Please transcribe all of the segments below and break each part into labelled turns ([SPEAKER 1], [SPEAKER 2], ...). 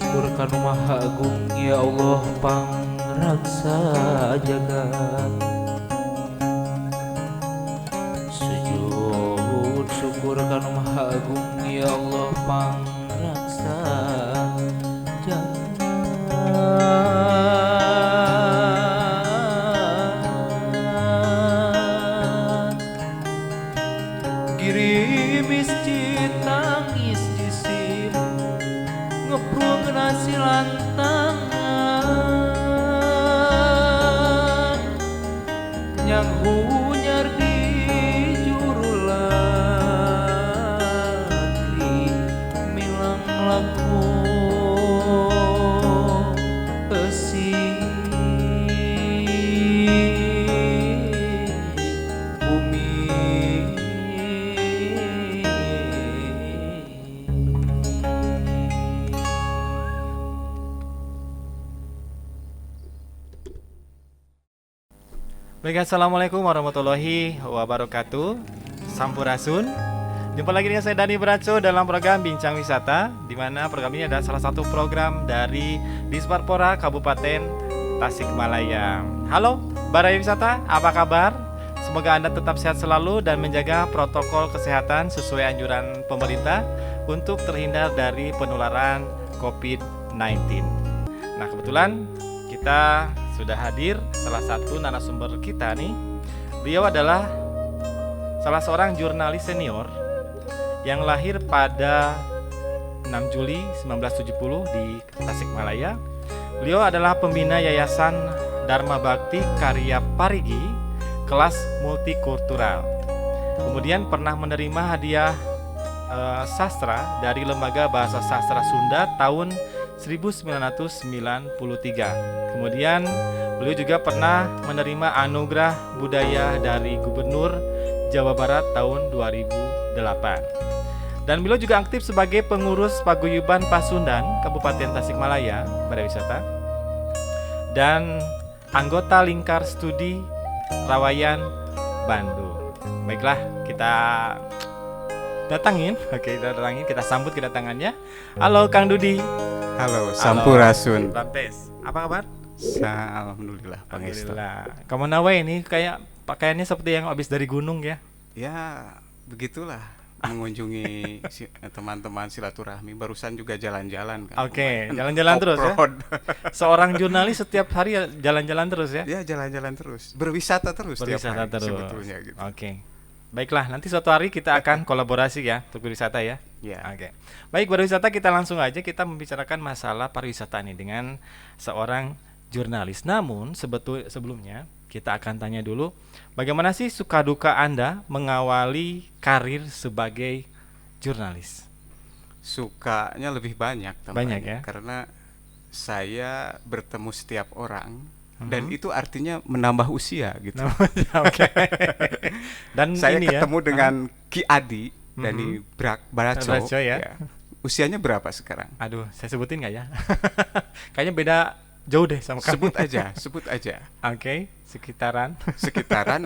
[SPEAKER 1] syukur kanu maha agung ya Allah pangraksa jagat. Sujud syukur kanu maha agung ya Allah pangraksa jagat. Girimis tangis jisim ngeprung nasi lantangan yang hunyar di juru latri milang laku esi bumi.
[SPEAKER 2] Baik, assalamualaikum warahmatullahi wabarakatuh. Sampurasun. Jumpa lagi dengan saya Dani Braco dalam program Bincang Wisata, di mana program ini adalah salah satu program dari Disparpora Kabupaten Tasikmalaya. Halo, Balai Wisata, apa kabar? Semoga Anda tetap sehat selalu dan menjaga protokol kesehatan sesuai anjuran pemerintah untuk terhindar dari penularan COVID-19. Nah, kebetulan kita sudah hadir salah satu narasumber kita nih. Beliau adalah salah seorang jurnalis senior yang lahir pada 6 Juli 1970 di Tasikmalaya. Beliau adalah pembina Yayasan Dharma Bakti Karya Parigi kelas multikultural. Kemudian pernah menerima hadiah sastra dari Lembaga Bahasa Sastra Sunda tahun 1993. Kemudian beliau juga pernah menerima anugerah budaya dari Gubernur Jawa Barat tahun 2008. Dan beliau juga aktif sebagai pengurus Paguyuban Pasundan Kabupaten Tasikmalaya Balai Wisata dan anggota Lingkar Studi Rawayan Bandung. Baiklah, kita datangin. Oke, kita sambut kedatangannya. Halo Kang Dudi.
[SPEAKER 3] Halo, Sampurasun.
[SPEAKER 2] Baptes. Apa kabar?
[SPEAKER 3] Alhamdulillah, pangestu.
[SPEAKER 2] Alhamdulillah. Kamu nawe ini kayak pakaiannya seperti yang habis dari gunung ya?
[SPEAKER 3] Ya, begitulah mengunjungi teman-teman silaturahmi. Barusan juga jalan-jalan kan.
[SPEAKER 2] Oke, jalan-jalan terus ya? Seorang jurnalis setiap hari jalan-jalan terus ya?
[SPEAKER 3] Ya, jalan-jalan terus. Berwisata terus tiap hari sebetulnya gitu.
[SPEAKER 2] Oke. Baiklah, nanti suatu hari kita akan kolaborasi ya untuk berwisata ya.
[SPEAKER 3] Ya.
[SPEAKER 2] Oke. Baik, berwisata kita langsung aja kita membicarakan masalah pariwisata nih dengan seorang jurnalis. Namun sebelumnya kita akan tanya dulu bagaimana sih suka duka Anda mengawali karir sebagai jurnalis?
[SPEAKER 3] Sukanya lebih banyak teman.
[SPEAKER 2] Banyak ya?
[SPEAKER 3] Karena saya bertemu setiap orang. Dan itu artinya menambah usia gitu.
[SPEAKER 2] Oke. Dan
[SPEAKER 3] saya
[SPEAKER 2] ini
[SPEAKER 3] ketemu
[SPEAKER 2] ya?
[SPEAKER 3] dengan Ki Adi dari Braco
[SPEAKER 2] ya?
[SPEAKER 3] Usianya berapa sekarang?
[SPEAKER 2] Aduh, saya sebutin nggak ya? Kayaknya beda jauh deh sama kamu.
[SPEAKER 3] Sebut aja.
[SPEAKER 2] Oke, sekitaran.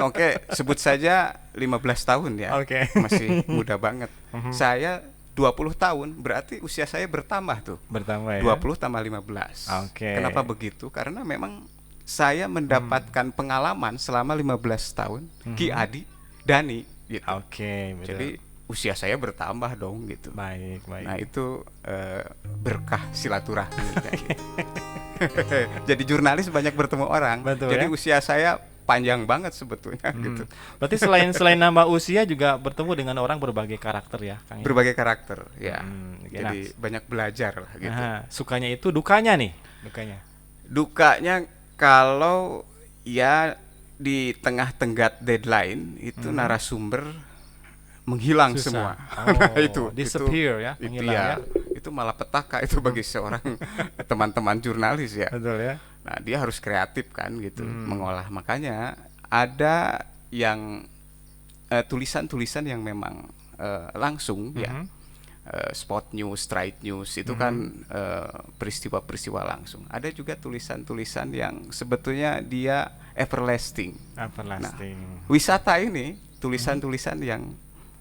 [SPEAKER 3] Oke, sebut saja 15 tahun ya.
[SPEAKER 2] Oke.
[SPEAKER 3] Masih muda banget. Saya 20 tahun, berarti usia saya bertambah tuh.
[SPEAKER 2] Bertambah ya.
[SPEAKER 3] 20 tambah 15.
[SPEAKER 2] Oke.
[SPEAKER 3] Kenapa begitu? Karena memang saya mendapatkan pengalaman selama 15 tahun Ki Adi, Dani gitu.
[SPEAKER 2] Oke, betul.
[SPEAKER 3] Jadi usia saya bertambah dong gitu.
[SPEAKER 2] Baik.
[SPEAKER 3] Nah, itu berkah silaturahmi gitu. Jadi jurnalis banyak bertemu orang.
[SPEAKER 2] Betul,
[SPEAKER 3] jadi
[SPEAKER 2] ya?
[SPEAKER 3] usia saya panjang banget sebetulnya gitu.
[SPEAKER 2] Berarti selain nambah usia juga bertemu dengan orang berbagai karakter ya, Kang?
[SPEAKER 3] Berbagai karakter ya. Jadi
[SPEAKER 2] nah,
[SPEAKER 3] banyak belajar lah gitu.
[SPEAKER 2] Sukanya itu, dukanya nih.
[SPEAKER 3] Dukanya kalau ya di tengah tenggat deadline itu narasumber menghilang
[SPEAKER 2] Susah.
[SPEAKER 3] semua.
[SPEAKER 2] Oh,
[SPEAKER 3] itu
[SPEAKER 2] disappear ya, menghilang ya.
[SPEAKER 3] Itu malah petaka itu bagi seorang teman-teman jurnalis ya.
[SPEAKER 2] Betul ya.
[SPEAKER 3] Nah, dia harus kreatif kan gitu mengolah. Makanya ada yang tulisan-tulisan yang memang langsung ya. Spot news, straight news itu kan peristiwa-peristiwa langsung. Ada juga tulisan-tulisan yang sebetulnya dia everlasting.
[SPEAKER 2] Everlasting.
[SPEAKER 3] Nah, wisata ini tulisan-tulisan yang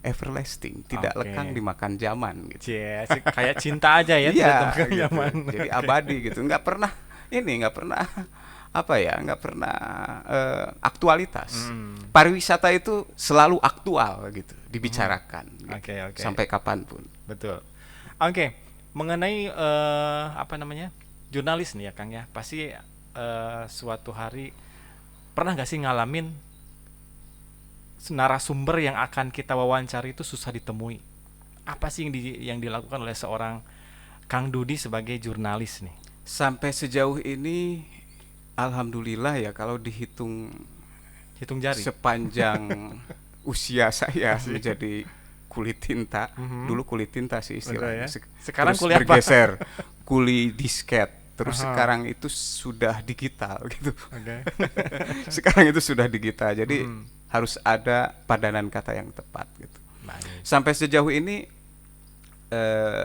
[SPEAKER 3] everlasting, tidak
[SPEAKER 2] Oke.
[SPEAKER 3] lekang dimakan zaman gitu.
[SPEAKER 2] Cie, kayak cinta aja ya,
[SPEAKER 3] Iya,
[SPEAKER 2] tidak termakan
[SPEAKER 3] gitu.
[SPEAKER 2] zaman.
[SPEAKER 3] Jadi abadi gitu. Nggak pernah apa ya, nggak pernah aktualitas. Pariwisata itu selalu aktual gitu, dibicarakan gitu,
[SPEAKER 2] Oke.
[SPEAKER 3] sampai kapanpun.
[SPEAKER 2] Betul. Oke, mengenai apa namanya, jurnalis nih ya Kang ya, pasti suatu hari pernah nggak sih ngalamin narasumber yang akan kita wawancari itu susah ditemui? Apa sih yang dilakukan oleh seorang Kang Dudi sebagai jurnalis nih?
[SPEAKER 3] Sampai sejauh ini, alhamdulillah ya, kalau dihitung
[SPEAKER 2] Hitung jari.
[SPEAKER 3] sepanjang usia saya menjadi kulit tinta, dulu kulit tinta sih istilahnya.
[SPEAKER 2] Betul ya. Sekarang
[SPEAKER 3] Terus
[SPEAKER 2] kulit apa?
[SPEAKER 3] bergeser, kulit disket, terus
[SPEAKER 2] Aha.
[SPEAKER 3] sekarang itu sudah digital gitu.
[SPEAKER 2] Oke.
[SPEAKER 3] Sekarang itu sudah digital, jadi harus ada padanan kata yang tepat gitu.
[SPEAKER 2] Baik.
[SPEAKER 3] Sampai sejauh ini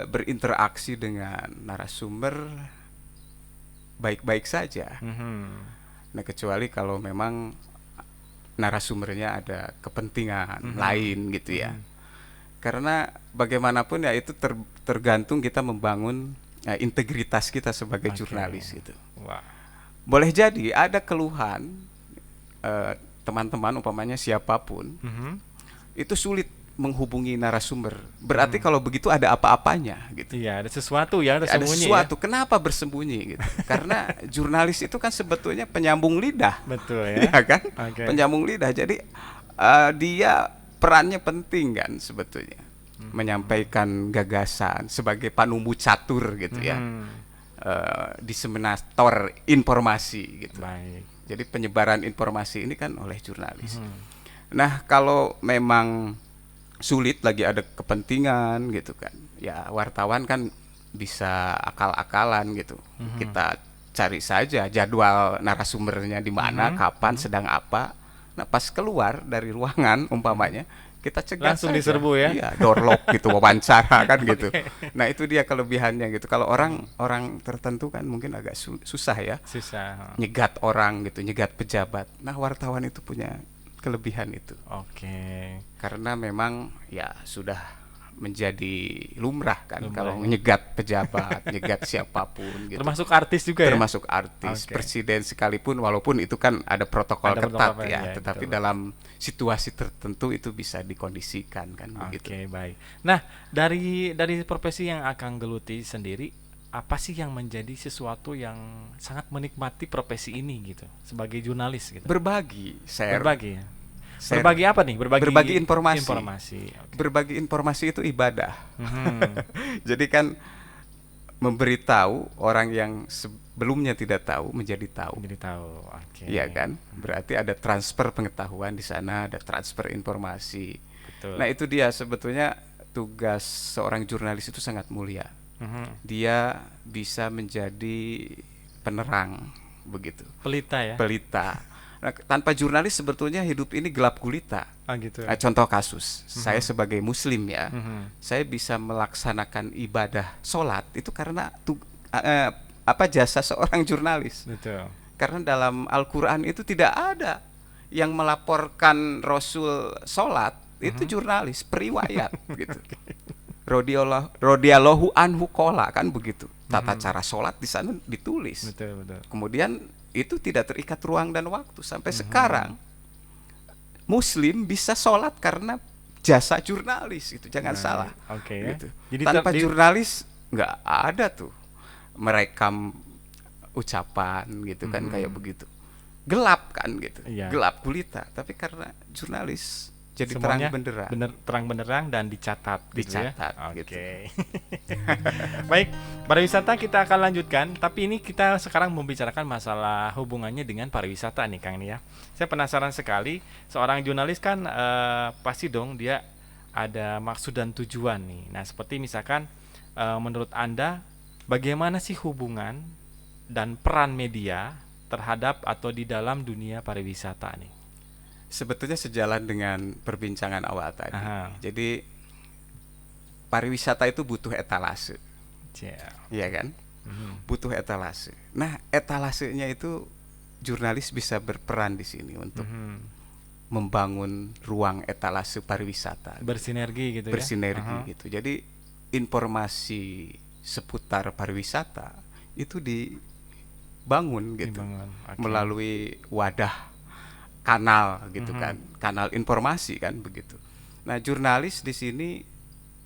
[SPEAKER 3] berinteraksi dengan narasumber baik-baik saja. Nah, kecuali kalau memang narasumbernya ada kepentingan lain gitu ya. Karena bagaimanapun ya itu tergantung kita membangun integritas kita sebagai
[SPEAKER 2] Oke.
[SPEAKER 3] jurnalis gitu.
[SPEAKER 2] Wah.
[SPEAKER 3] Boleh jadi ada keluhan teman-teman, umpamanya siapapun, itu sulit menghubungi narasumber. Berarti kalau begitu ada apa-apanya gitu.
[SPEAKER 2] Iya, ada sesuatu ya,
[SPEAKER 3] Ada
[SPEAKER 2] tersembunyi
[SPEAKER 3] sesuatu.
[SPEAKER 2] ya.
[SPEAKER 3] Kenapa bersembunyi gitu? Karena jurnalis itu kan sebetulnya penyambung lidah.
[SPEAKER 2] Betul ya.
[SPEAKER 3] Ya kan?
[SPEAKER 2] Oke.
[SPEAKER 3] Penyambung lidah. Jadi dia perannya penting kan sebetulnya. Menyampaikan gagasan sebagai panumbu catur gitu ya. Diseminator informasi gitu.
[SPEAKER 2] Baik.
[SPEAKER 3] Jadi penyebaran informasi ini kan oleh jurnalis. Nah, kalau memang sulit, lagi ada kepentingan gitu kan, ya wartawan kan bisa akal-akalan gitu. Kita cari saja jadwal narasumbernya di mana, kapan, sedang apa. Nah, pas keluar dari ruangan umpamanya, kita cegah
[SPEAKER 2] Langsung
[SPEAKER 3] saja.
[SPEAKER 2] diserbu ya?
[SPEAKER 3] Iya, doorlock gitu, wawancara kan gitu. Nah, itu dia kelebihannya gitu. Kalau orang tertentu kan mungkin agak susah ya,
[SPEAKER 2] Susah.
[SPEAKER 3] nyegat orang gitu, nyegat pejabat. Nah, wartawan itu punya kelebihan itu.
[SPEAKER 2] Oke.
[SPEAKER 3] Karena memang ya sudah menjadi lumrah kan
[SPEAKER 2] Lumrah,
[SPEAKER 3] kalau
[SPEAKER 2] ya.
[SPEAKER 3] nyegat pejabat, nyegat siapapun gitu.
[SPEAKER 2] Termasuk artis juga ya?
[SPEAKER 3] Termasuk artis,
[SPEAKER 2] Oke.
[SPEAKER 3] presiden sekalipun, walaupun itu kan ada protokol
[SPEAKER 2] Ada
[SPEAKER 3] ketat
[SPEAKER 2] protokol,
[SPEAKER 3] ya,
[SPEAKER 2] ya,
[SPEAKER 3] tetapi
[SPEAKER 2] betul.
[SPEAKER 3] dalam situasi tertentu itu bisa dikondisikan kan
[SPEAKER 2] Oke,
[SPEAKER 3] begitu.
[SPEAKER 2] baik. Nah, dari profesi yang Akang geluti sendiri, apa sih yang menjadi sesuatu yang sangat menikmati profesi ini gitu sebagai jurnalis gitu?
[SPEAKER 3] Berbagi, share.
[SPEAKER 2] Berbagi ya.
[SPEAKER 3] Share.
[SPEAKER 2] Berbagi apa nih?
[SPEAKER 3] Berbagi informasi.
[SPEAKER 2] Informasi. Oke.
[SPEAKER 3] Berbagi informasi itu ibadah.
[SPEAKER 2] Mhm.
[SPEAKER 3] Jadi kan memberitahu orang yang sebelumnya tidak tahu menjadi tahu.
[SPEAKER 2] Jadi tahu. Oke.
[SPEAKER 3] Iya kan? Berarti ada transfer pengetahuan di sana, ada transfer informasi.
[SPEAKER 2] Betul.
[SPEAKER 3] Nah, itu dia sebetulnya tugas seorang jurnalis itu sangat mulia.
[SPEAKER 2] Mhm.
[SPEAKER 3] Dia bisa menjadi penerang begitu.
[SPEAKER 2] Pelita ya.
[SPEAKER 3] Pelita. Nah, tanpa jurnalis sebetulnya hidup ini gelap gulita.
[SPEAKER 2] Ah gitu.
[SPEAKER 3] Contoh kasus, saya sebagai muslim ya,
[SPEAKER 2] Mhm.
[SPEAKER 3] saya bisa melaksanakan ibadah sholat itu karena jasa seorang jurnalis.
[SPEAKER 2] Betul.
[SPEAKER 3] Karena dalam Al-Quran itu tidak ada yang melaporkan Rasul sholat, itu jurnalis, periwayat gitu. Rodiyallahu anhu kola kan begitu. Tata cara sholat di sana ditulis.
[SPEAKER 2] Betul.
[SPEAKER 3] Kemudian itu tidak terikat ruang dan waktu sampai sekarang. Muslim bisa sholat karena jasa jurnalis itu, jangan salah.
[SPEAKER 2] Oke ya.
[SPEAKER 3] Gitu.
[SPEAKER 2] Jadi
[SPEAKER 3] Tanpa jurnalis nggak ada tuh merekam ucapan gitu kan, kayak begitu. Gelap kan gitu,
[SPEAKER 2] Iya.
[SPEAKER 3] gelap gulita. Tapi karena jurnalis jadi
[SPEAKER 2] semuanya
[SPEAKER 3] terang benderang.
[SPEAKER 2] terang benderang dan dicatat gitu ya.
[SPEAKER 3] Dicatat,
[SPEAKER 2] Oke.
[SPEAKER 3] gitu.
[SPEAKER 2] Baik, pariwisata kita akan lanjutkan, tapi ini kita sekarang membicarakan masalah hubungannya dengan pariwisata nih Kang nih ya. Saya penasaran sekali, seorang jurnalis kan pasti dong dia ada maksud dan tujuan nih. Nah, seperti misalkan menurut Anda bagaimana sih hubungan dan peran media terhadap atau di dalam dunia pariwisata nih?
[SPEAKER 3] Sebetulnya sejalan dengan perbincangan awal tadi.
[SPEAKER 2] Aha.
[SPEAKER 3] Jadi pariwisata itu butuh etalase,
[SPEAKER 2] Cia.
[SPEAKER 3] iya kan? Butuh etalase. Nah, etalasenya itu jurnalis bisa berperan di sini untuk membangun ruang etalase pariwisata,
[SPEAKER 1] Bersinergi gitu ya.
[SPEAKER 3] bersinergi
[SPEAKER 1] Aha.
[SPEAKER 3] gitu. Jadi informasi seputar pariwisata itu dibangun gitu
[SPEAKER 1] Dibangun. Oke.
[SPEAKER 3] melalui wadah kanal gitu kan, kanal informasi kan begitu. Nah, jurnalis di sini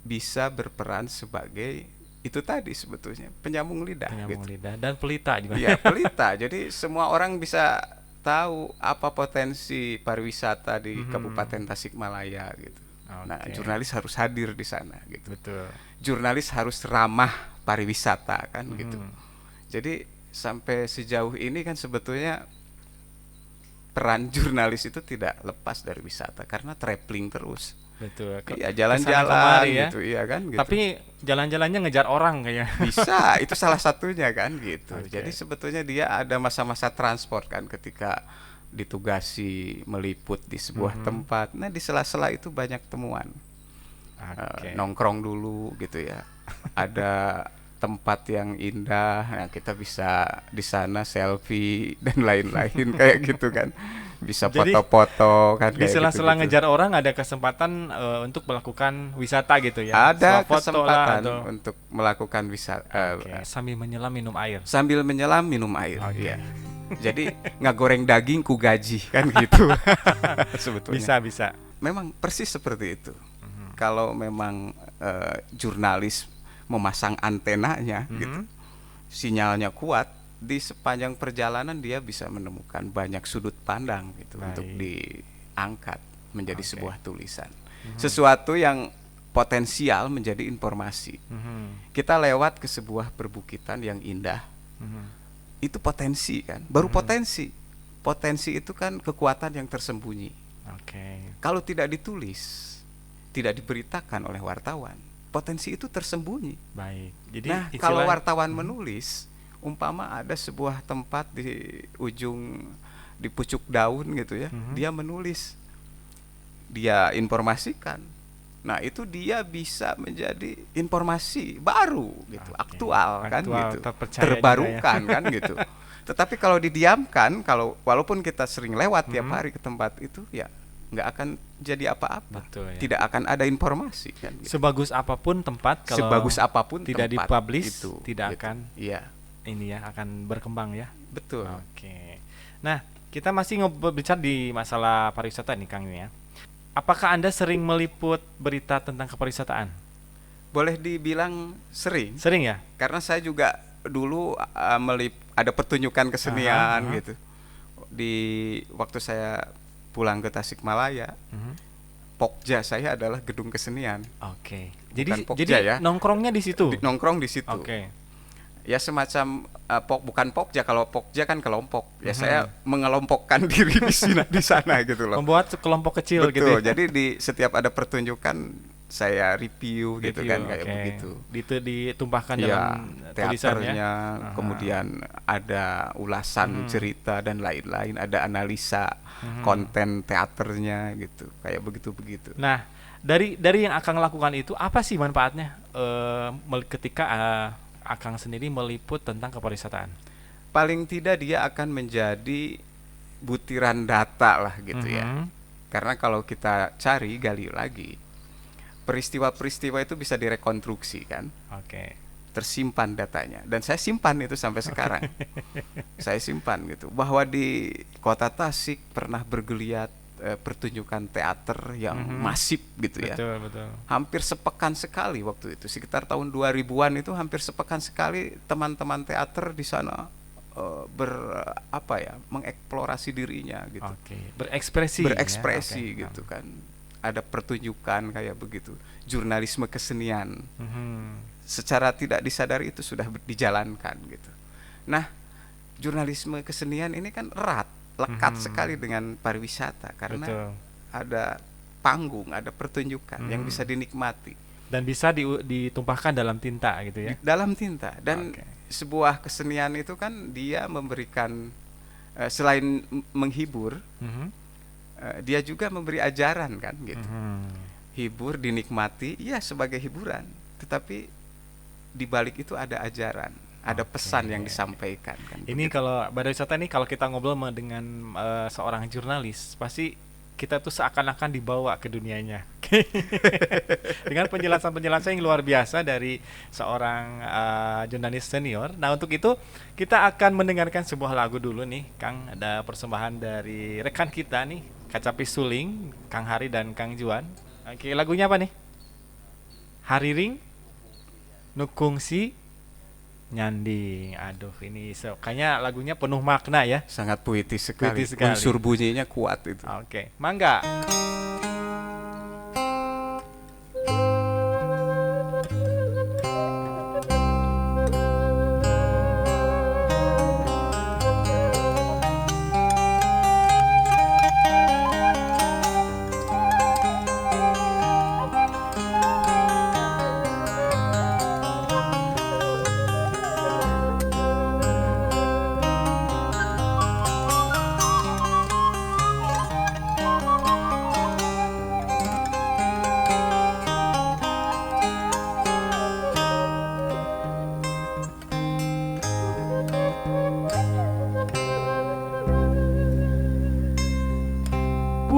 [SPEAKER 3] bisa berperan sebagai itu tadi sebetulnya penyambung lidah
[SPEAKER 1] Penyambung
[SPEAKER 3] gitu.
[SPEAKER 1] lidah dan pelita juga.
[SPEAKER 3] Iya, pelita. Jadi semua orang bisa tahu apa potensi pariwisata di Kabupaten Tasikmalaya gitu. Nah,
[SPEAKER 1] Oke.
[SPEAKER 3] jurnalis harus hadir di sana gitu.
[SPEAKER 1] Betul.
[SPEAKER 3] Jurnalis harus ramah pariwisata kan gitu. Jadi sampai sejauh ini kan sebetulnya peran jurnalis itu tidak lepas dari wisata karena traveling terus.
[SPEAKER 1] Betul.
[SPEAKER 3] Iya,
[SPEAKER 1] Kesana
[SPEAKER 3] jalan-jalan
[SPEAKER 1] kemari ya.
[SPEAKER 3] gitu, iya kan gitu.
[SPEAKER 1] Tapi jalan-jalannya ngejar orang kayaknya.
[SPEAKER 3] Bisa, itu salah satunya kan gitu.
[SPEAKER 1] Oke.
[SPEAKER 3] Jadi sebetulnya dia ada masa-masa transport kan ketika ditugasi meliput di sebuah tempat. Nah, di sela-sela itu banyak temuan.
[SPEAKER 1] Oke.
[SPEAKER 3] Nongkrong dulu gitu ya. Ada tempat yang indah, nah kita bisa di sana selfie dan lain-lain kayak gitu kan. Bisa
[SPEAKER 1] Jadi,
[SPEAKER 3] foto-foto kan
[SPEAKER 1] Di
[SPEAKER 3] kayak
[SPEAKER 1] sela-sela
[SPEAKER 3] gitu-gitu.
[SPEAKER 1] ngejar orang ada kesempatan untuk melakukan wisata gitu ya.
[SPEAKER 3] Ada
[SPEAKER 1] Swafoto lah
[SPEAKER 3] kesempatan
[SPEAKER 1] atau-
[SPEAKER 3] untuk melakukan wisata
[SPEAKER 1] Oke, sambil menyelam minum air.
[SPEAKER 3] sambil menyelam minum air.
[SPEAKER 1] Oke.
[SPEAKER 3] Iya. Jadi nggak goreng daging ku gaji kan gitu. Sebetulnya.
[SPEAKER 1] Bisa.
[SPEAKER 3] Memang persis seperti itu. Kalau memang jurnalis memasang antenanya gitu, sinyalnya kuat, di sepanjang perjalanan dia bisa menemukan banyak sudut pandang gitu
[SPEAKER 1] Baik.
[SPEAKER 3] untuk diangkat menjadi
[SPEAKER 1] Oke.
[SPEAKER 3] sebuah tulisan. Sesuatu yang potensial menjadi informasi. Kita lewat ke sebuah perbukitan yang indah, itu potensi kan, baru potensi. Potensi itu kan kekuatan yang tersembunyi.
[SPEAKER 1] Oke.
[SPEAKER 3] Kalau tidak ditulis, tidak diberitakan oleh wartawan, potensi itu tersembunyi.
[SPEAKER 1] Baik. Jadi
[SPEAKER 3] Nah, kalau wartawan menulis, umpama ada sebuah tempat di ujung, di pucuk daun gitu ya, dia menulis, dia informasikan. Nah, itu dia bisa menjadi informasi baru gitu,
[SPEAKER 1] Oke.
[SPEAKER 3] aktual kan
[SPEAKER 1] Aktual,
[SPEAKER 3] gitu,
[SPEAKER 1] terpercaya
[SPEAKER 3] terbarukan kan gitu. Tetapi kalau didiamkan, kalau walaupun kita sering lewat tiap hari ke tempat itu, ya nggak akan jadi apa-apa.
[SPEAKER 1] Betul, ya.
[SPEAKER 3] Tidak akan ada informasi kan gitu.
[SPEAKER 1] sebagus apapun tempat kalau
[SPEAKER 3] Sebagus apapun
[SPEAKER 1] tidak
[SPEAKER 3] tempat
[SPEAKER 1] dipublish,
[SPEAKER 3] itu,
[SPEAKER 1] tidak
[SPEAKER 3] gitu.
[SPEAKER 1] akan
[SPEAKER 3] Iya,
[SPEAKER 1] ini ya akan berkembang ya.
[SPEAKER 3] betul.
[SPEAKER 1] Oke. Nah, kita masih bicara di masalah pariwisata nih Kang ini ya. Apakah Anda sering meliput berita tentang kepariwisataan?
[SPEAKER 3] Boleh dibilang sering,
[SPEAKER 1] Sering ya?
[SPEAKER 3] karena saya juga dulu ada pertunjukan kesenian
[SPEAKER 1] Aha.
[SPEAKER 3] gitu. Di waktu saya pulang ke Tasikmalaya, Pokja saya adalah gedung kesenian.
[SPEAKER 1] Oke.
[SPEAKER 3] Bukan
[SPEAKER 1] Jadi
[SPEAKER 3] Pokja ya.
[SPEAKER 1] nongkrongnya di situ.
[SPEAKER 3] Nongkrong di situ.
[SPEAKER 1] Oke.
[SPEAKER 3] Ya semacam bukan Pokja, kalau Pokja kan kelompok. Ya saya mengelompokkan diri di sana gitu loh.
[SPEAKER 1] Membuat kelompok kecil gitu.
[SPEAKER 3] Betul. Jadi di setiap ada pertunjukan saya review gitu
[SPEAKER 1] Review,
[SPEAKER 3] kan kayak
[SPEAKER 1] oke.
[SPEAKER 3] begitu.
[SPEAKER 1] ditumpahkan
[SPEAKER 3] Ya,
[SPEAKER 1] dalam tulisan ya.
[SPEAKER 3] teaternya,
[SPEAKER 1] Aha.
[SPEAKER 3] kemudian ada ulasan cerita dan lain-lain, ada analisa konten teaternya gitu, kayak begitu-begitu.
[SPEAKER 1] Nah, dari yang Akang lakukan itu apa sih manfaatnya ketika Akang sendiri meliput tentang kepariwisataan?
[SPEAKER 3] Paling tidak dia akan menjadi butiran data lah gitu ya. Karena kalau kita gali lagi, peristiwa-peristiwa itu bisa direkonstruksi kan,
[SPEAKER 1] Oke.
[SPEAKER 3] tersimpan datanya, dan saya simpan itu sampai sekarang. Saya simpan gitu bahwa di kota Tasik pernah bergeliat pertunjukan teater yang masif gitu ya.
[SPEAKER 1] Betul.
[SPEAKER 3] Hampir sepekan sekali waktu itu, sekitar tahun 2000-an itu hampir sepekan sekali teman-teman teater di sana mengeksplorasi dirinya gitu.
[SPEAKER 1] Oke. Berekspresi ya?
[SPEAKER 3] Gitu kan. Ada pertunjukan kayak begitu, jurnalisme kesenian. Secara tidak disadari itu sudah dijalankan gitu. Nah, jurnalisme kesenian ini kan lekat sekali dengan pariwisata karena
[SPEAKER 1] Betul.
[SPEAKER 3] ada panggung, ada pertunjukan yang bisa dinikmati
[SPEAKER 1] Dan bisa ditumpahkan dalam tinta gitu ya.
[SPEAKER 3] dalam tinta. Dan
[SPEAKER 1] Oke.
[SPEAKER 3] sebuah kesenian itu kan dia memberikan selain menghibur, dia juga memberi ajaran kan gitu. Hibur, dinikmati, ya sebagai hiburan, tetapi di balik itu ada ajaran, ada pesan yang disampaikan kan.
[SPEAKER 1] Ini
[SPEAKER 3] begitu.
[SPEAKER 1] kalau pariwisata ini kalau kita ngobrol dengan seorang jurnalis pasti kita tuh seakan-akan dibawa ke dunianya. Dengan penjelasan-penjelasan yang luar biasa dari seorang jurnalis senior. Nah, untuk itu kita akan mendengarkan sebuah lagu dulu nih, Kang. Ada persembahan dari rekan kita nih, Kacapi Suling, Kang Hari dan Kang Juan. Oke, lagunya apa nih? Hariring, Nukungsi, Nyanding. Aduh, ini kayaknya lagunya penuh makna ya.
[SPEAKER 3] Sangat puitis sekali.
[SPEAKER 1] Puitis sekali.
[SPEAKER 3] Unsur bunyinya kuat itu.
[SPEAKER 1] Oke, mangga.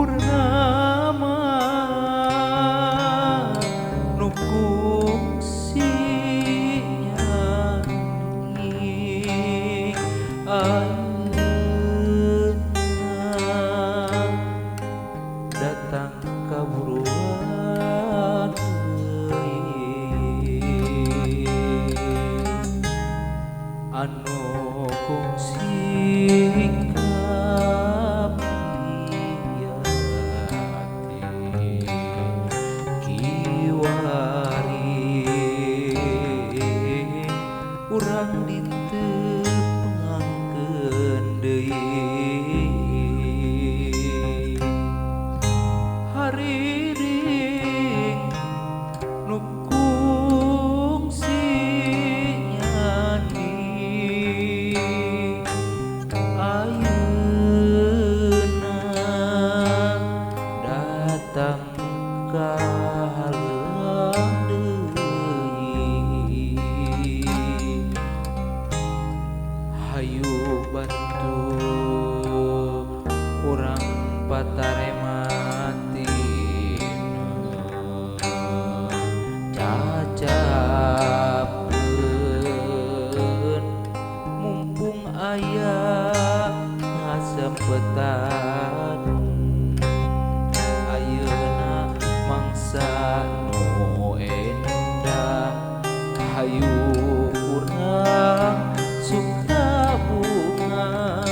[SPEAKER 4] Purnama nukung sinyani ayeuna datang kaburuan deui anu kungsi urang ditepangkeun deui hariring nu kungsi nyani ayeuna datang ka hareung deui hayu bantu urang patarematina cacapeun mumpung aya ngasempetan ayeuna mangsa nu endah hayu urang suka bunga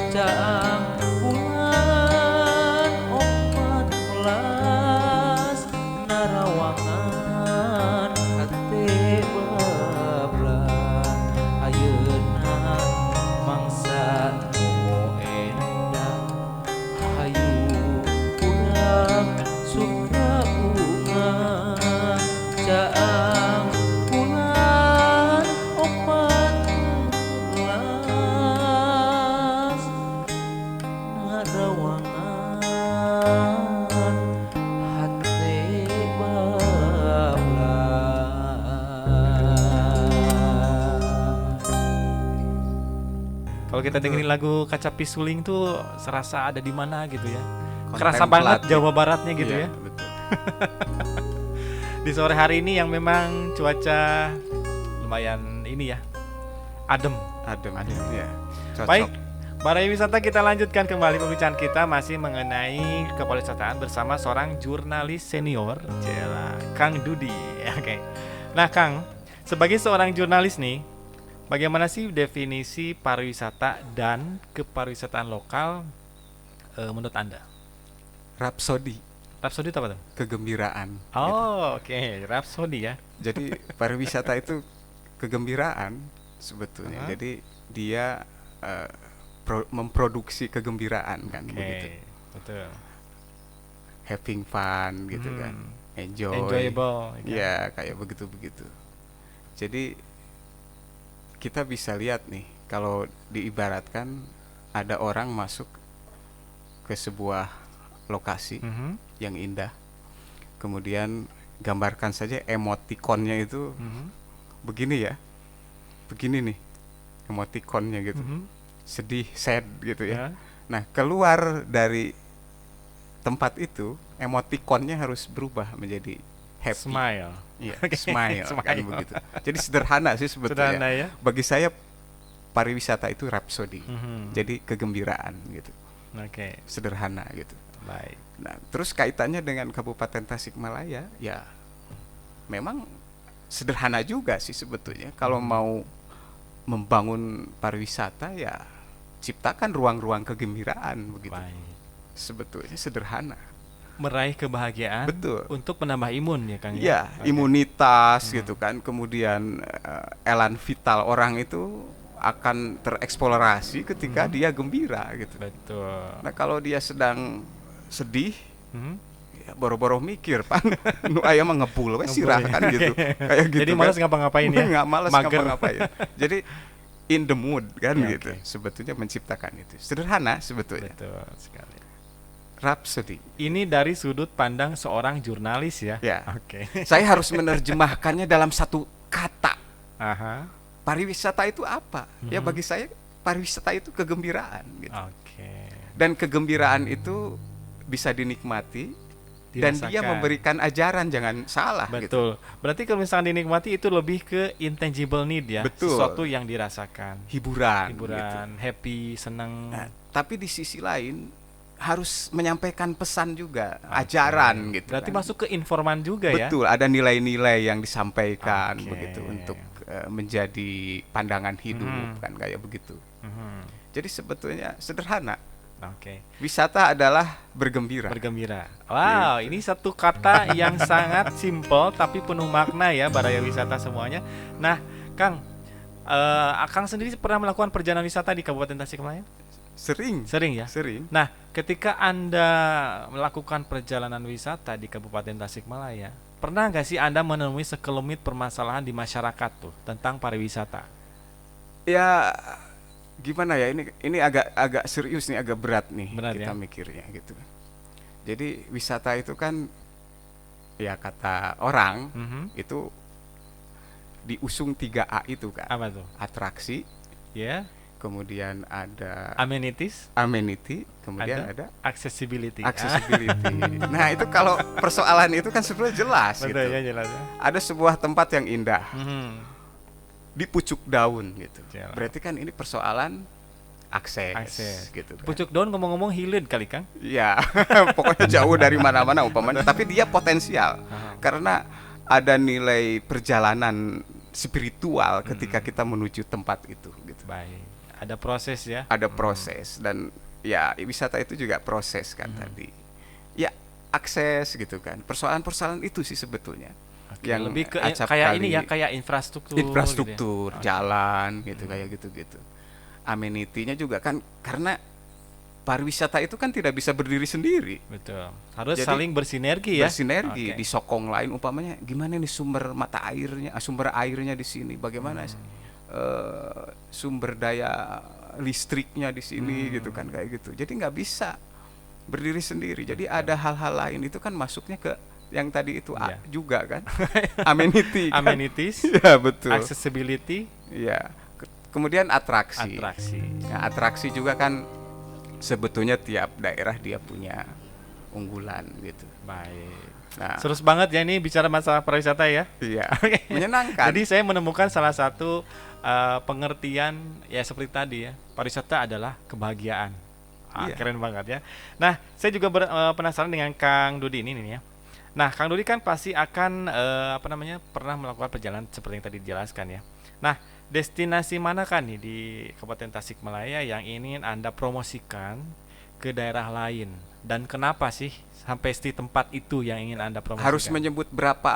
[SPEAKER 4] caang bulan 14 narawangan hate bablas ayeuna mangsa nu endah hayu urang suka bunga caang bulan 14 narawangan hate bablas.
[SPEAKER 1] Kalau kita dengerin lagu Kacapi Suling tuh serasa ada di mana gitu ya. Kerasa banget
[SPEAKER 3] Kontemplatif.
[SPEAKER 1] Jawa Baratnya gitu
[SPEAKER 3] Iya,
[SPEAKER 1] ya.
[SPEAKER 3] betul.
[SPEAKER 1] Di sore hari ini yang memang cuaca lumayan ini ya, adem.
[SPEAKER 3] Adem. Ya, cocok.
[SPEAKER 1] Baik, para wisata, kita lanjutkan kembali pembicaraan kita masih mengenai kepariwisataan bersama seorang jurnalis senior, Cela, Kang Dudi. Oke. Nah, Kang, sebagai seorang jurnalis nih, bagaimana sih definisi pariwisata dan kepariwisataan lokal menurut Anda?
[SPEAKER 3] Rhapsody,
[SPEAKER 1] Rhapsody itu apa tuh?
[SPEAKER 3] kegembiraan. gitu.
[SPEAKER 1] Oh, oke, Rhapsody ya.
[SPEAKER 3] Jadi pariwisata itu kegembiraan sebetulnya.
[SPEAKER 1] Aha.
[SPEAKER 3] Jadi dia memproduksi kegembiraan kan,
[SPEAKER 1] Oke,
[SPEAKER 3] begitu.
[SPEAKER 1] betul.
[SPEAKER 3] Having fun gitu kan,
[SPEAKER 1] Enjoyable.
[SPEAKER 3] Ya kayak begitu. Jadi kita bisa lihat nih, kalau diibaratkan ada orang masuk ke sebuah lokasi
[SPEAKER 1] Mhm,
[SPEAKER 3] yang indah, kemudian gambarkan saja emotikonnya itu
[SPEAKER 1] mhm,
[SPEAKER 3] begini nih emotikonnya gitu,
[SPEAKER 1] mhm.
[SPEAKER 3] sedih, sad gitu ya.
[SPEAKER 1] Ya.
[SPEAKER 3] Nah, keluar dari tempat itu emotikonnya harus berubah menjadi happy.
[SPEAKER 1] Smile.
[SPEAKER 3] Iya,
[SPEAKER 1] Oke,
[SPEAKER 3] smile, kan
[SPEAKER 1] smile.
[SPEAKER 3] begitu. Jadi sederhana sih sebetulnya.
[SPEAKER 1] Sederhana ya.
[SPEAKER 3] Bagi saya pariwisata itu rhapsody.
[SPEAKER 1] Mhm.
[SPEAKER 3] Jadi kegembiraan gitu.
[SPEAKER 1] Oke,
[SPEAKER 3] Sederhana gitu.
[SPEAKER 1] baik.
[SPEAKER 3] Nah, terus kaitannya dengan Kabupaten Tasikmalaya, ya memang sederhana juga sih sebetulnya. Kalau mau membangun pariwisata, ya ciptakan ruang-ruang kegembiraan begitu.
[SPEAKER 1] Baik.
[SPEAKER 3] Sebetulnya sederhana.
[SPEAKER 1] Meraih kebahagiaan
[SPEAKER 3] Betul.
[SPEAKER 1] untuk menambah imun ya Kang
[SPEAKER 3] Ya,
[SPEAKER 1] Oke.
[SPEAKER 3] imunitas gitu kan. Kemudian elan vital orang itu akan tereksplorasi ketika dia gembira gitu.
[SPEAKER 1] Betul.
[SPEAKER 3] Nah, kalau dia sedang sedih,
[SPEAKER 1] Mhm.
[SPEAKER 3] ya boro-boro mikir pan nu aya mah ngebul we sirah
[SPEAKER 1] Ngebul,
[SPEAKER 3] kan
[SPEAKER 1] ya.
[SPEAKER 3] gitu. Kayak gitu.
[SPEAKER 1] Jadi malas
[SPEAKER 3] kan.
[SPEAKER 1] ngapa-ngapain ya.
[SPEAKER 3] Nggak malas
[SPEAKER 1] Mager.
[SPEAKER 3] ngapa-ngapain. Jadi in the mood kan
[SPEAKER 1] Ya,
[SPEAKER 3] gitu.
[SPEAKER 1] oke.
[SPEAKER 3] Sebetulnya menciptakan itu. Sederhana sebetulnya.
[SPEAKER 1] Betul sekali.
[SPEAKER 3] Rhapsody.
[SPEAKER 1] Ini dari sudut pandang seorang jurnalis ya.
[SPEAKER 3] Ya.
[SPEAKER 1] Oke.
[SPEAKER 3] Saya harus menerjemahkannya dalam satu kata.
[SPEAKER 1] Aha.
[SPEAKER 3] Pariwisata itu apa? Ya
[SPEAKER 1] Mhm.
[SPEAKER 3] bagi saya pariwisata itu kegembiraan gitu.
[SPEAKER 1] Oke.
[SPEAKER 3] Dan kegembiraan itu bisa dinikmati dan dia
[SPEAKER 1] Dirasakan.
[SPEAKER 3] memberikan ajaran, jangan salah gitu.
[SPEAKER 1] Betul. Berarti kalau misalnya dinikmati itu lebih ke intangible need ya.
[SPEAKER 3] Betul.
[SPEAKER 1] Sesuatu yang dirasakan.
[SPEAKER 3] Hiburan. gitu.
[SPEAKER 1] Hiburan, happy, senang.
[SPEAKER 3] Nah, tapi di sisi lain harus menyampaikan pesan juga, ajaran gitu.
[SPEAKER 1] Berarti
[SPEAKER 3] kan.
[SPEAKER 1] masuk ke informan juga ya.
[SPEAKER 3] Betul, ada nilai-nilai yang disampaikan
[SPEAKER 1] Oke.
[SPEAKER 3] begitu untuk menjadi pandangan hidup
[SPEAKER 1] Mhm.
[SPEAKER 3] kan kayak begitu.
[SPEAKER 1] Mhm.
[SPEAKER 3] Jadi sebetulnya sederhana.
[SPEAKER 1] Oke.
[SPEAKER 3] Wisata adalah bergembira.
[SPEAKER 1] Bergembira. Wow,
[SPEAKER 3] Gitu.
[SPEAKER 1] ini satu kata yang sangat simpel tapi penuh makna ya, Baraya Wisata semuanya. Nah, Kang, Kang sendiri pernah melakukan perjalanan wisata di Kabupaten Tasikmalaya?
[SPEAKER 3] Sering,
[SPEAKER 1] Sering ya?
[SPEAKER 3] sering.
[SPEAKER 1] Nah, ketika Anda melakukan perjalanan wisata di Kabupaten Tasikmalaya, pernah nggak sih Anda menemui sekelumit permasalahan di masyarakat tuh tentang pariwisata?
[SPEAKER 3] Ya gimana ya, ini agak serius nih, agak berat nih
[SPEAKER 1] Berat
[SPEAKER 3] kita
[SPEAKER 1] ya?
[SPEAKER 3] mikirnya gitu. Jadi wisata itu kan ya kata orang
[SPEAKER 1] Mhm.
[SPEAKER 3] itu diusung 3A itu kan.
[SPEAKER 1] Apa tuh?
[SPEAKER 3] Atraksi,
[SPEAKER 1] Ya,
[SPEAKER 3] kemudian ada
[SPEAKER 1] amenities,
[SPEAKER 3] amenity, kemudian ada
[SPEAKER 1] accessibility.
[SPEAKER 3] accessibility. Nah, itu kalau persoalan itu kan sebenarnya jelas
[SPEAKER 1] Betul
[SPEAKER 3] gitu.
[SPEAKER 1] ya, jelas ya.
[SPEAKER 3] Ada sebuah tempat yang indah
[SPEAKER 1] Mhm.
[SPEAKER 3] di pucuk daun gitu.
[SPEAKER 1] Jelas.
[SPEAKER 3] Berarti kan ini persoalan akses,
[SPEAKER 1] Akses.
[SPEAKER 3] gitu kan.
[SPEAKER 1] Pucuk daun ngomong-ngomong hilir kali Kang.
[SPEAKER 3] Iya, pokoknya jauh dari mana-mana umpamanya, tapi dia potensial karena ada nilai perjalanan spiritual ketika kita menuju tempat itu gitu.
[SPEAKER 1] Baik. Ada proses ya.
[SPEAKER 3] Ada proses dan ya wisata itu juga proses kan tadi. Ya, akses gitu kan. Persoalan-persoalan itu sih sebetulnya.
[SPEAKER 1] Oke,
[SPEAKER 3] Yang
[SPEAKER 1] lebih ke
[SPEAKER 3] acap
[SPEAKER 1] kayak
[SPEAKER 3] kali
[SPEAKER 1] ini ya, kayak infrastruktur.
[SPEAKER 3] infrastruktur,
[SPEAKER 1] gitu ya.
[SPEAKER 3] jalan gitu kayak gitu-gitu. Amenity-nya juga kan karena pariwisata itu kan tidak bisa berdiri sendiri.
[SPEAKER 1] Betul. Harus
[SPEAKER 3] Jadi,
[SPEAKER 1] saling bersinergi ya.
[SPEAKER 3] Bersinergi,
[SPEAKER 1] Oke.
[SPEAKER 3] disokong lain umpamanya gimana nih sumber mata airnya, sumber airnya di sini, bagaimana sumber daya listriknya di sini gitu kan kayak gitu. Jadi nggak bisa berdiri sendiri. Jadi ada hal-hal lain itu kan masuknya ke yang tadi itu
[SPEAKER 1] Iya.
[SPEAKER 3] juga kan. Amenity. Kan?
[SPEAKER 1] Amenities,
[SPEAKER 3] Ya, betul.
[SPEAKER 1] accessibility,
[SPEAKER 3] Ya. Kemudian atraksi.
[SPEAKER 1] atraksi.
[SPEAKER 3] Nah, atraksi juga kan sebetulnya tiap daerah dia punya unggulan gitu.
[SPEAKER 1] Baik.
[SPEAKER 3] Nah,
[SPEAKER 1] Serius banget ya ini bicara masalah pariwisata ya.
[SPEAKER 3] iya.
[SPEAKER 1] Oke.
[SPEAKER 3] Menyenangkan.
[SPEAKER 1] Jadi saya menemukan salah satu pengertian ya seperti tadi ya. Pariwisata adalah kebahagiaan.
[SPEAKER 3] Iya.
[SPEAKER 1] Keren banget ya. Nah, saya juga penasaran dengan Kang Dudi ini nih ya. Nah, Kang Dudi kan pasti akan pernah melakukan perjalanan seperti yang tadi dijelaskan ya. Nah, destinasi manakah nih di Kabupaten Tasikmalaya yang ingin Anda promosikan ke daerah lain dan kenapa sih sampai di tempat itu yang ingin Anda promosikan?
[SPEAKER 3] Harus menyebut berapa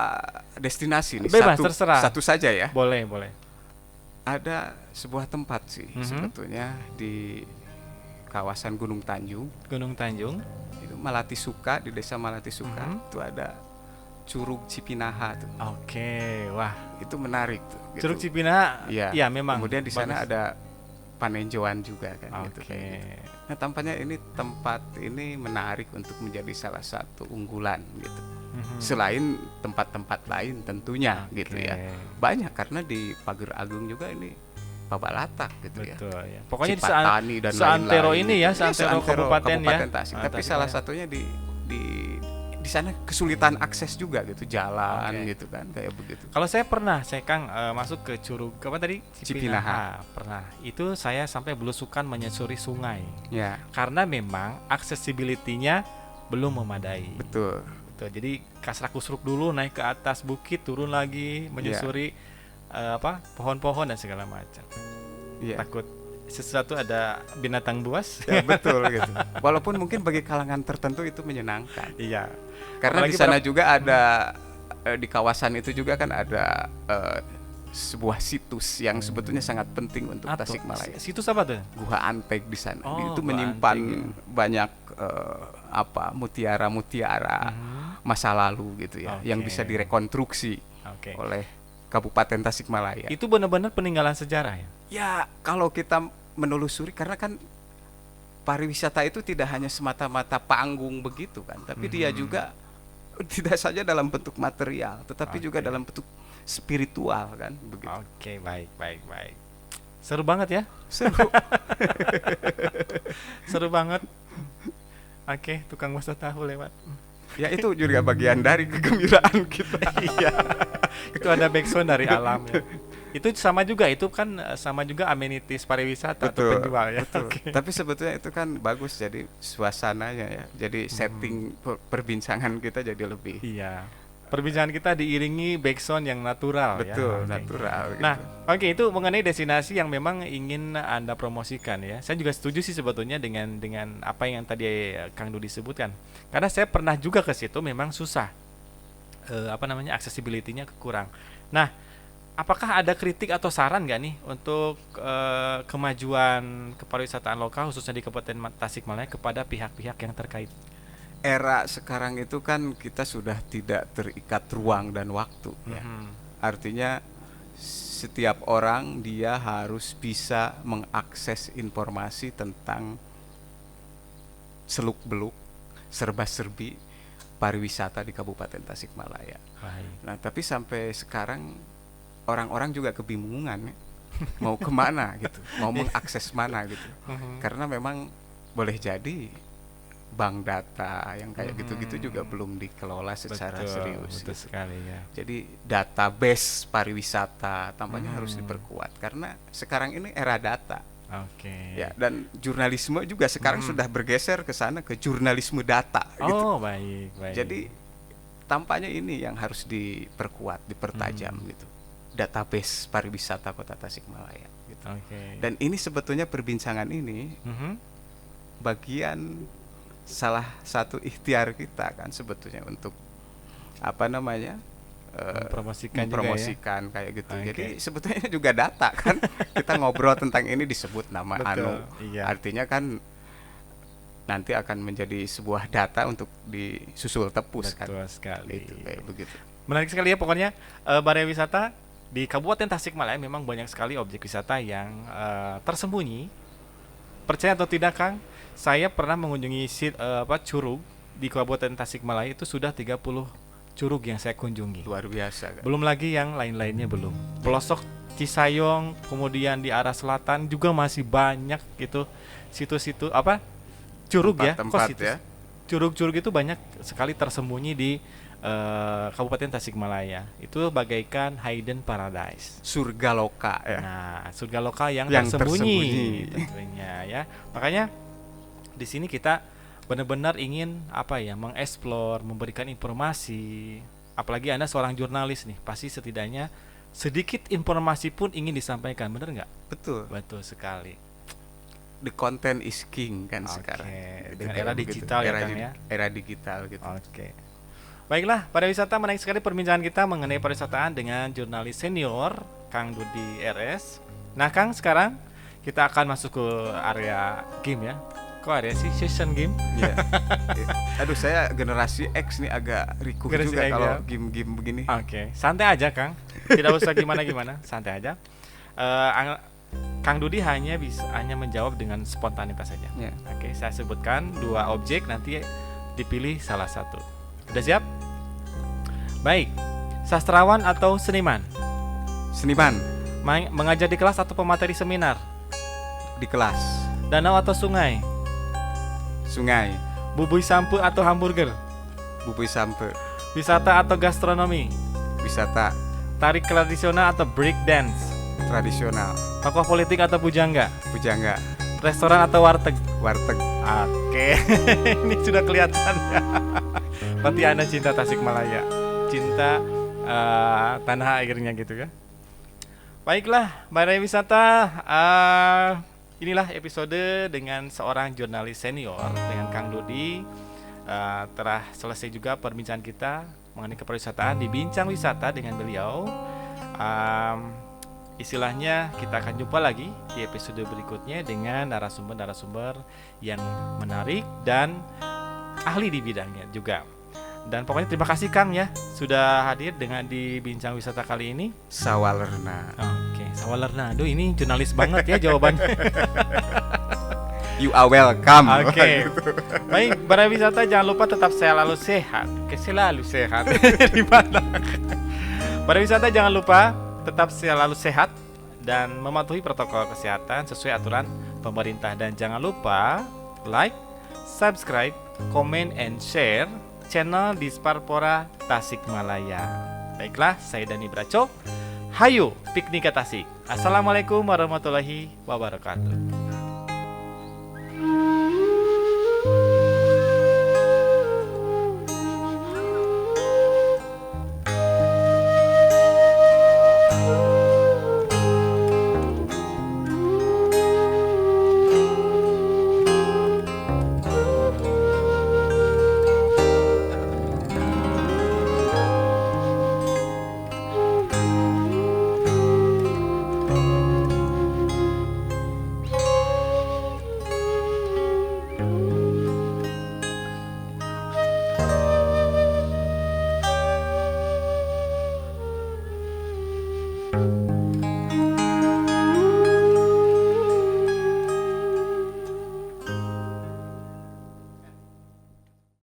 [SPEAKER 3] destinasi nih?
[SPEAKER 1] Bebas,
[SPEAKER 3] satu,
[SPEAKER 1] terserah.
[SPEAKER 3] Satu saja ya.
[SPEAKER 1] Boleh, boleh.
[SPEAKER 3] Ada sebuah tempat sih sebetulnya di kawasan Gunung Tanjung.
[SPEAKER 1] Gunung Tanjung.
[SPEAKER 3] Itu Malatisuka, di desa Malatisuka. Itu ada Curug Cipinaha tuh.
[SPEAKER 1] Oke, wah.
[SPEAKER 3] Itu menarik tuh. gitu.
[SPEAKER 1] Curug Cipinaha,
[SPEAKER 3] Iya.
[SPEAKER 1] ya memang.
[SPEAKER 3] Kemudian di sana
[SPEAKER 1] bagus.
[SPEAKER 3] ada Panenjoan juga kan gitu,
[SPEAKER 1] Oke.
[SPEAKER 3] kayak gitu. Nah, tampaknya ini tempat ini menarik untuk menjadi salah satu unggulan gitu. Selain tempat-tempat lain tentunya gitu ya. Banyak karena di Pager Agung juga ini Babalatak gitu ya.
[SPEAKER 1] Betul ya. Pokoknya di
[SPEAKER 3] Cipatani dan
[SPEAKER 1] seantero
[SPEAKER 3] lain-lain
[SPEAKER 1] ini
[SPEAKER 3] gitu.
[SPEAKER 1] ya,
[SPEAKER 3] Iya,
[SPEAKER 1] seantero kabupaten ya.
[SPEAKER 3] Tasik. Tapi
[SPEAKER 1] Tasikmalaya.
[SPEAKER 3] salah satunya di di sana kesulitan akses juga gitu, jalan
[SPEAKER 1] Oke.
[SPEAKER 3] gitu kan, kayak begitu.
[SPEAKER 1] Kalau saya pernah, saya Kang masuk ke Curug apa tadi?
[SPEAKER 3] Cipinaha.
[SPEAKER 1] Pernah. Itu saya sampai belusukan menyusuri sungai.
[SPEAKER 3] Ya,
[SPEAKER 1] Karena memang accessibility-nya belum memadai.
[SPEAKER 3] betul.
[SPEAKER 1] Betul. Jadi kasrak-kusruk dulu naik ke atas bukit, turun lagi menyusuri pohon-pohon dan segala macam.
[SPEAKER 3] Iya.
[SPEAKER 1] Takut sesuatu ada binatang buas.
[SPEAKER 3] Ya, betul gitu. Walaupun mungkin bagi kalangan tertentu itu menyenangkan.
[SPEAKER 1] Iya.
[SPEAKER 3] Karena
[SPEAKER 1] Apalagi
[SPEAKER 3] di sana
[SPEAKER 1] pada-
[SPEAKER 3] juga ada di kawasan itu juga kan ada sebuah situs yang sebetulnya sangat penting untuk
[SPEAKER 1] Atau
[SPEAKER 3] Tasikmalaya.
[SPEAKER 1] situs apa tuh?
[SPEAKER 3] Guha Anteg di sana.
[SPEAKER 1] Oh,
[SPEAKER 3] Itu
[SPEAKER 1] Gua
[SPEAKER 3] menyimpan
[SPEAKER 1] Anteg,
[SPEAKER 3] banyak mutiara-mutiara masa lalu gitu ya, yang
[SPEAKER 1] Oke.
[SPEAKER 3] bisa direkonstruksi
[SPEAKER 1] Oke.
[SPEAKER 3] oleh Kabupaten Tasikmalaya.
[SPEAKER 1] Itu benar-benar peninggalan sejarah ya.
[SPEAKER 3] Ya, kalau kita menelusuri, karena kan pariwisata itu tidak hanya semata-mata panggung begitu kan, tapi dia juga tidak saja dalam bentuk material, tetapi juga
[SPEAKER 1] Oke.
[SPEAKER 3] dalam bentuk spiritual kan, begitu.
[SPEAKER 1] Oke, baik. Seru banget ya.
[SPEAKER 3] Seru.
[SPEAKER 1] Seru banget. Oke, tukang masak tahu lewat.
[SPEAKER 3] Ya, itu juga bagian dari kegembiraan kita.
[SPEAKER 1] Iya. Itu ada backsound dari alam ya. Itu sama juga, itu kan sama juga amenities pariwisata atau penjual ya.
[SPEAKER 3] betul.
[SPEAKER 1] Oke.
[SPEAKER 3] Tapi sebetulnya itu kan bagus, jadi suasananya ya, jadi setting perbincangan kita jadi lebih
[SPEAKER 1] Iya. Perbincangan kita diiringi backsound yang natural
[SPEAKER 3] betul,
[SPEAKER 1] ya. Oke.
[SPEAKER 3] natural. Gitu.
[SPEAKER 1] Nah, oke, itu mengenai destinasi yang memang ingin Anda promosikan ya. Saya juga setuju sih sebetulnya dengan apa yang tadi Kang Dudi sebutkan. Karena saya pernah juga ke situ, memang susah. Accessibility-nya kurang. Nah, apakah ada kritik atau saran nggak nih untuk kemajuan kepariwisataan lokal khususnya di Kabupaten Tasikmalaya kepada pihak-pihak yang terkait?
[SPEAKER 3] Era sekarang itu kan kita sudah tidak terikat ruang dan waktu ya.
[SPEAKER 1] Mhm.
[SPEAKER 3] Artinya setiap orang dia harus bisa mengakses informasi tentang seluk-beluk, serba-serbi pariwisata di Kabupaten Tasikmalaya.
[SPEAKER 1] Baik.
[SPEAKER 3] Nah, tapi sampai sekarang orang-orang juga kebingungan ya. Mau kemana gitu, mau mengakses mana gitu. Karena memang boleh jadi bank data yang kayak gitu-gitu juga belum dikelola secara serius.
[SPEAKER 1] Betul
[SPEAKER 3] gitu.
[SPEAKER 1] sekali ya.
[SPEAKER 3] Jadi database pariwisata tampaknya harus diperkuat karena sekarang ini era data.
[SPEAKER 1] Oke.
[SPEAKER 3] Ya, dan jurnalisme juga sekarang sudah bergeser ke sana, ke jurnalisme data gitu.
[SPEAKER 1] Oh, baik.
[SPEAKER 3] Jadi tampaknya ini yang harus diperkuat, dipertajam gitu. Database pariwisata Kota Tasikmalaya gitu.
[SPEAKER 1] Oke.
[SPEAKER 3] Dan ini sebetulnya perbincangan ini
[SPEAKER 1] Mhm.
[SPEAKER 3] bagian salah satu ikhtiar kita kan sebetulnya untuk
[SPEAKER 1] Mempromosikan juga ya.
[SPEAKER 3] mempromosikan kayak gitu.
[SPEAKER 1] Oke.
[SPEAKER 3] Jadi sebetulnya juga data kan. Kita ngobrol tentang ini disebut nama
[SPEAKER 1] Betul, iya.
[SPEAKER 3] Artinya kan nanti akan menjadi sebuah data untuk disusul tepus kan.
[SPEAKER 1] Betul sekali.
[SPEAKER 3] Itu kayak begitu.
[SPEAKER 1] Menarik sekali ya pokoknya Balai Wisata di Kabupaten Tasikmalaya memang banyak sekali objek wisata yang tersembunyi. Percaya atau tidak Kang, saya pernah mengunjungi curug di Kabupaten Tasikmalaya, itu sudah 30 curug yang saya kunjungi.
[SPEAKER 3] Luar biasa kan.
[SPEAKER 1] Belum lagi yang lain-lainnya belum. Pelosok Cisayong, kemudian di arah selatan juga masih banyak gitu situs-situs curug ya.
[SPEAKER 3] Tempat-tempat
[SPEAKER 1] situs?
[SPEAKER 3] ya.
[SPEAKER 1] Curug-curug itu banyak sekali tersembunyi di Kabupaten Tasikmalaya. Itu bagaikan hidden paradise.
[SPEAKER 3] Surga loka ya.
[SPEAKER 1] Nah, surga lokal yang
[SPEAKER 3] Yang
[SPEAKER 1] tersembunyi
[SPEAKER 3] tersembunyi.
[SPEAKER 1] tentunya ya. Makanya di sini kita benar-benar ingin mengeksplor, memberikan informasi. Apalagi Anda seorang jurnalis nih, pasti setidaknya sedikit informasi pun ingin disampaikan, benar nggak?
[SPEAKER 3] Betul.
[SPEAKER 1] Betul sekali.
[SPEAKER 3] The content is king kan
[SPEAKER 1] Oke,
[SPEAKER 3] sekarang.
[SPEAKER 1] dengan
[SPEAKER 3] Kayak
[SPEAKER 1] era
[SPEAKER 3] begitu.
[SPEAKER 1] digital ya,
[SPEAKER 3] Era
[SPEAKER 1] Kang, ya?
[SPEAKER 3] Era digital gitu.
[SPEAKER 1] Oke. Baiklah, pariwisata, menarik sekali perbincangan kita mengenai pariwisataan dengan jurnalis senior Kang Dudi RS. Nah, Kang, sekarang kita akan masuk ke area game ya. Kok area sih? Session game?
[SPEAKER 3] Iya. Aduh, saya generasi X nih agak rikuh
[SPEAKER 1] Generasi
[SPEAKER 3] juga
[SPEAKER 1] X
[SPEAKER 3] kalau
[SPEAKER 1] ya.
[SPEAKER 3] game-game begini.
[SPEAKER 1] Oke, santai aja, Kang. Tidak usah gimana-gimana, santai aja. Kang Dudi hanya menjawab dengan spontanitas saja.
[SPEAKER 3] Ya.
[SPEAKER 1] Oke, saya sebutkan 2 objek, nanti dipilih salah satu. Udah siap? Baik. Sastrawan atau seniman?
[SPEAKER 3] Seniman
[SPEAKER 1] Mengajar di kelas atau pemateri seminar?
[SPEAKER 3] di kelas,
[SPEAKER 1] Danau atau sungai?
[SPEAKER 3] sungai,
[SPEAKER 1] Bubui sampo atau hamburger?
[SPEAKER 3] Bubui sampe.
[SPEAKER 1] Wisata atau gastronomi?
[SPEAKER 3] Wisata
[SPEAKER 1] Tari tradisional atau break dance?
[SPEAKER 3] tradisional.
[SPEAKER 1] Tokoh politik atau pujangga?
[SPEAKER 3] Pujangga.
[SPEAKER 1] Restoran atau warteg?
[SPEAKER 3] Warteg.
[SPEAKER 1] Oke, ini sudah kelihatan ya. Berarti Anda cinta Tasikmalaya, cinta tanah airnya gitu kan. Baiklah, Balai Wisata, inilah episode dengan seorang jurnalis senior dengan Kang Dodi. Telah selesai juga perbincangan kita mengenai kepariwisataan di Bincang Wisata dengan beliau. Istilahnya kita akan jumpa lagi di episode berikutnya dengan narasumber-narasumber yang menarik dan ahli di bidangnya juga. Dan pokoknya terima kasih Kang ya sudah hadir dengan di Bincang Wisata kali ini.
[SPEAKER 3] Sawalerna.
[SPEAKER 1] Oke, sawalerna. Aduh, ini jurnalis banget ya jawabannya.
[SPEAKER 3] You are welcome.
[SPEAKER 1] Oke. Baik, para wisata jangan lupa tetap selalu sehat. Selalu sehat. Di mana? Para wisata jangan lupa tetap selalu sehat dan mematuhi protokol kesehatan sesuai aturan pemerintah, dan jangan lupa like, subscribe, comment and share channel Disparpora Tasikmalaya. Baiklah, saya Dani Braco. Hayu piknik ke Tasik. Assalamualaikum warahmatullahi wabarakatuh.